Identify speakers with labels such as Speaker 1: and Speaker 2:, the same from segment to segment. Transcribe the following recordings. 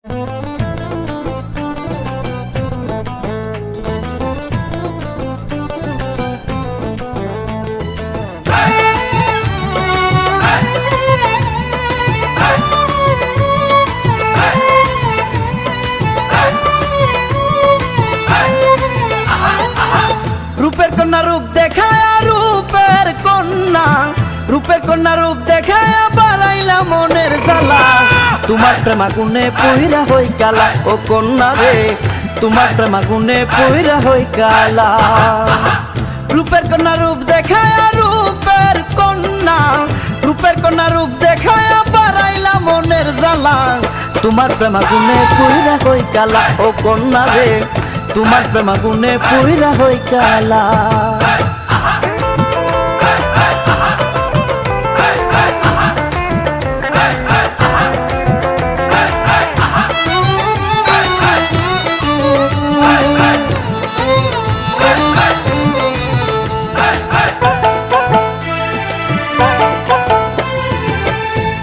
Speaker 1: রূপের কন্যা রূপ দেখায়া রূপের কন্যা রূপের কন্যা রূপ দেখায়া বাড়াইলা মনের জ্বালা তোমার প্রেমাগুনে পইরা হই কালা ও কন্যা রে তোমার প্রেমাগুনে পইরা হই কালা রূপের কন্যা রূপ দেখায়া রূপের কন্যা রূপের কন্যা রূপ দেখায়া বাড়াইলা মনের জ্বালা তোমার প্রেমাগুনে পইরা হই কালা ও কন্যা রে তোমার প্রেমাগুনে পইরা হই কালা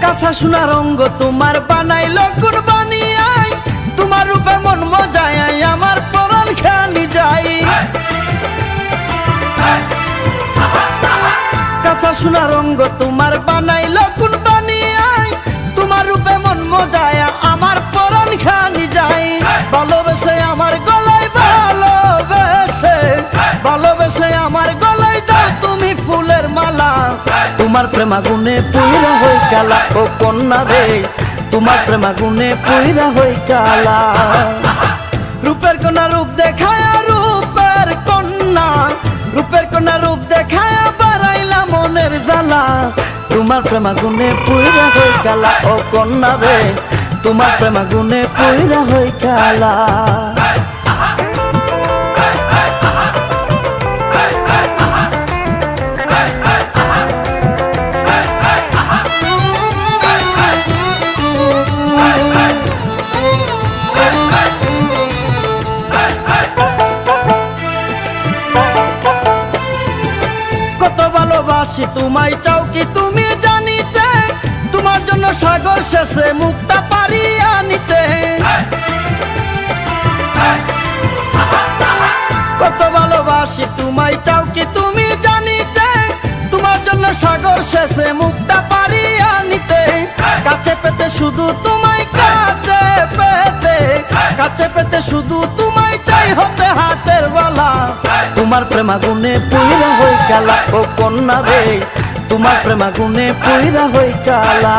Speaker 1: কাঁচা সোনা রঙ্গ তোমার বানাইলো কুরবানি আই তোমার রূপে মন মজায় আমার পরাণ খানি যাই কাঁচা সোনা রঙ্গ তোমার বানাইলো কুরবানি আই তোমার রূপে মন মজায় আমার পরাণ খানি যাই ভালোবেসে আমার গলায় ভালোবেসে আমার গলায় দাও তুমি ফুলের মালা তোমার প্রেমাগুনে পইরা হই কালা ও কন্যা রে তোমার প্রেমাগুনে পইরা হই কালা রূপের কন্যা রূপ দেখায়া রূপের কন্যা রূপের কন্যা রূপ দেখায়া বাড়াইলা মনের জ্বালা তোমার প্রেমাগুনে পইরা হই কালা ও কন্যা রে তোমার প্রেমাগুনে পইরা হই কালা ভালোবাসি তোমায় চাও কি তুমি জানিতে তোমার জন্য সাগর শেষে মুক্তা পারি আনিতে কত ভালোবাসি তোমায় চাও কি তুমি জানিতে তোমার জন্য সাগর শেষে মুক্তা পারি আনিতে কাছে পেতে শুধু তোমায় কাছে পেতে শুধু তোমায় চাই হতে হাতের বালা তোমার প্রেমাগুনে পইরা হই কালা ও কন্যা রে তোমার প্রেমাগুনে পইরা হই কালা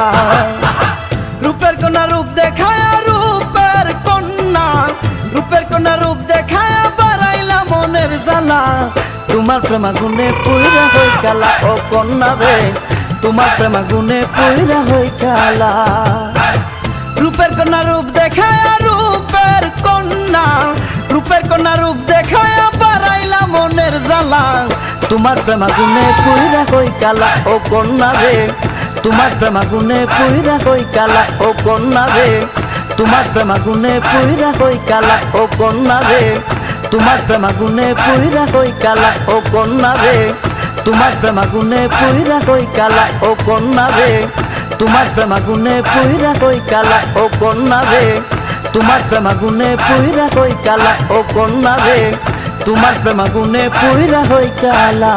Speaker 1: রূপের কন্যা রূপ দেখায়া রূপের কন্যা রূপের কন্যা রূপ দেখায়া বাড়াইলা মনের জ্বালা তোমার প্রেমাগুনে পইরা হই কালা ও কন্যা রে তোমার প্রেমাগুনে পইরা হই কালা রূপের কন্যা রূপ দেখায়া রূপের কন্যা রূপের কন্যা রূপ দেখায়া বাড়াইলা মনের জ্বালা তোমার প্রেমাগুনে পইরা হই কালা ও কন্যা রে তোমার প্রেমাগুনে পইরা হই কালা ও কন্যা রে তোমার প্রেমাগুনে পইরা হই কালা ও কন্যা রে তোমার প্রেমাগুনে পইরা হই কালা ও কন্যা রে তোমার প্রেমাগুনে পইরা হই কালা ও কন্যা রে তোমার প্রেমাগুনে পইরা হই কালা ও কন্যা রে তোমার প্রেমাগুনে পইরা হই কালা ও কন্যা রে তোমার প্রেমাগুনে পইরা হই কালা।